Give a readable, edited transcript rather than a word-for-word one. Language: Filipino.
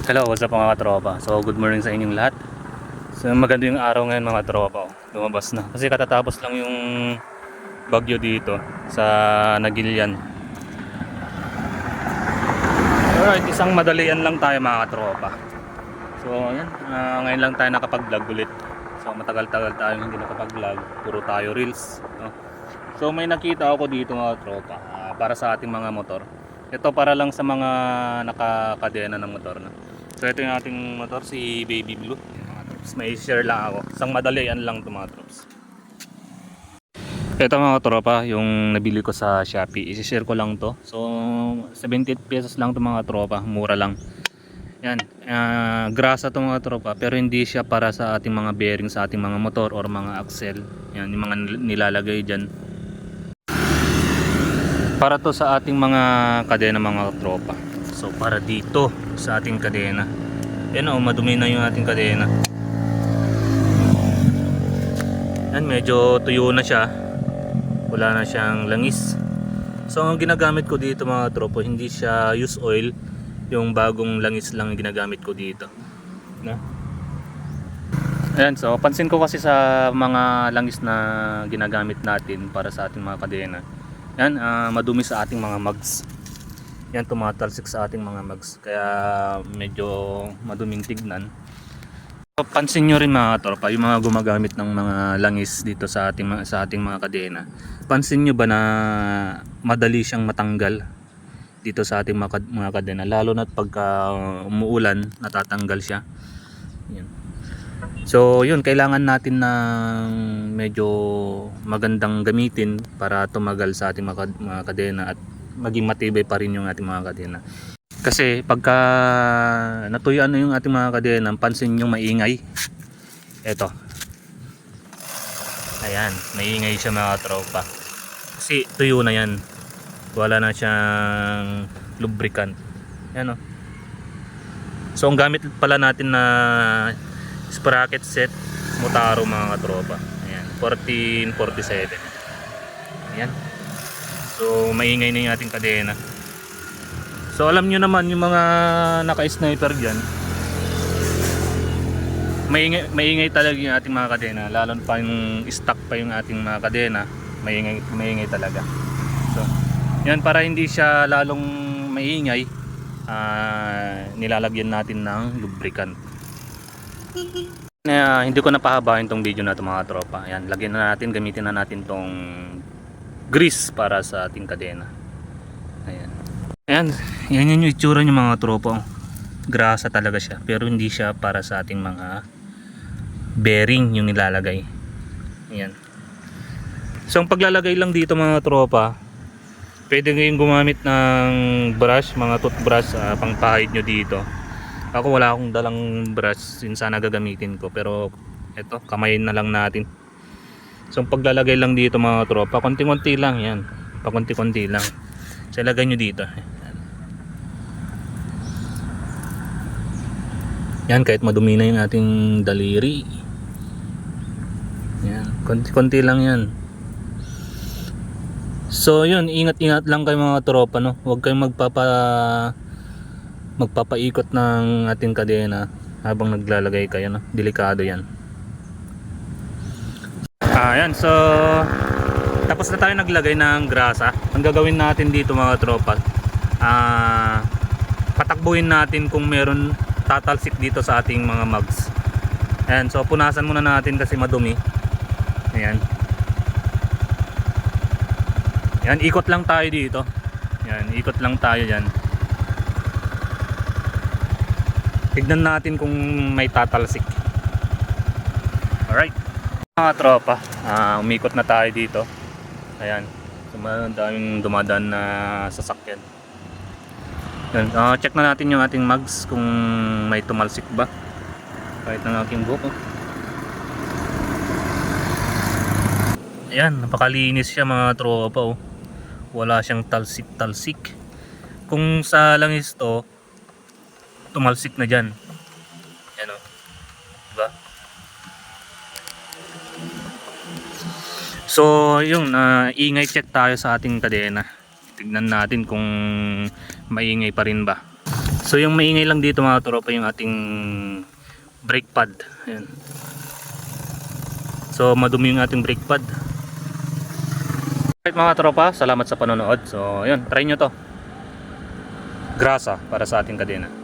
Hello, what's up mga tropa? So, good morning sa inyong lahat. So, maganda yung araw ngayon mga tropa. Lumabas na. Kasi katatapos lang yung bagyo dito sa Nagilian. Alright, isang madalian lang tayo mga tropa. So, ayan. Ngayon lang tayo nakapag-vlog ulit. So, matagal-tagal tayo hindi nakapag-vlog. Puro tayo reels. No? So, may nakita ako dito mga tropa. Para sa ating mga motor. Ito para lang sa mga nakakadena ng motor. No? So ito yung ating motor, si Baby Blue. Mga trops, may share lang ako. Isang madalian lang ito mga trops. Ito mga tropa, yung nabili ko sa Shopee. I-share ko lang to. So 70 pesos lang ito mga tropa, mura lang. Yan, grasa to mga tropa, pero hindi siya para sa ating mga bearing sa ating mga motor or mga axle. Yan, yung mga nilalagay dyan. Para to sa ating mga kadena mga tropa. So para dito sa ating kadena. Yan o, madumi na yung ating kadena. Yan, medyo tuyo na siya. Wala na siyang langis. So ang ginagamit ko dito mga tropa, hindi siya use oil. Yung bagong langis lang ginagamit ko dito. Na? Ayan, so pansin ko kasi sa mga langis na ginagamit natin para sa ating mga kadena. Yan, madumi sa ating mga mags. Yan, tumatalsik sa ating mga mags. Kaya medyo maduming tignan. So, pansin nyo rin mga tropa, yung mga gumagamit ng mga langis dito sa ating mga kadena. Pansin nyo ba na madali siyang matanggal dito sa ating mga kadena? Lalo na pagka umuulan, natatanggal siya. Yan. So yun, kailangan natin ng medyo magandang gamitin para tumagal sa ating mga kadena at maging matibay pa rin yung ating mga kadena. Kasi pagka natuyuan na yung ating mga kadena, pansin nyo maingay. Eto, ayan, maingay siya mga tropa. Kasi tuyo na yan, wala na siyang lubricant. Yan o. So ang gamit pala natin na sprocket set Motaro mga tropa. Ayan, 1447. Ayan. So maingay na yung ating kadena. So alam nyo naman yung mga naka-sniper dyan, maingay talaga yung ating mga kadena. Lalo pa yung stock pa yung ating mga kadena, maingay talaga. So yan, para hindi siya lalong maingay, nilalagyan natin ng lubricant. Hindi ko napahabain tong video na ito mga tropa. Ayan, lagyan na natin, gamitin na natin tong grease para sa ating kadena. Ayan. Ayan, yan yung itsura niya mga tropa. Grasa talaga siya, pero hindi siya para sa ating mga bearing yung nilalagay. Ayan. So ang paglalagay lang dito mga tropa, pwede kayong gumamit ng brush, mga toothbrush, pang pahid nyo dito. Ako wala akong dalang brush, sana gagamitin ko, pero eto, kamay na lang natin. So paglalagay lang dito mga tropa, konti-konti lang yan, pakunti-konti lang. So ilagay nyo dito. Yan, kahit madumi na yung ating daliri. Yan, konti-konti lang yan. So yun, ingat-ingat lang kayo mga tropa, no? Huwag kayong magpapaikot ng ating kadena habang naglalagay kayo, no? Delikado yan. Ayan, so tapos na tayo naglagay ng grasa. Ang gagawin natin dito mga tropa, patakbuhin natin kung meron tatalsik dito sa ating mga mags. Ayan, so punasan muna natin kasi madumi. Ayan. Yan, ikot lang tayo dito. Yan, ikot lang tayo dyan. Tignan natin kung may tatalsik. Alright mga tropa, umikot na tayo dito. Ayan, daming dumadaan na sasakyan. Yan, check na natin yung ating mags kung may tumalsik ba kahit ng aking buko. Ayan, napakalinis siya mga tropa, oh. Wala siyang talsik-talsik. Kung sa langis to, tumalsik na dyan. Yan o. Diba? So, yung ingay check tayo sa ating kadena. Tignan natin kung maingay pa rin ba. So yung maingay lang dito mga tropa yung ating brake pad. Ayan. So madumi yung ating brake pad. Alright mga tropa, salamat sa panonood. So yun, try nyo to. Grasa para sa ating kadena.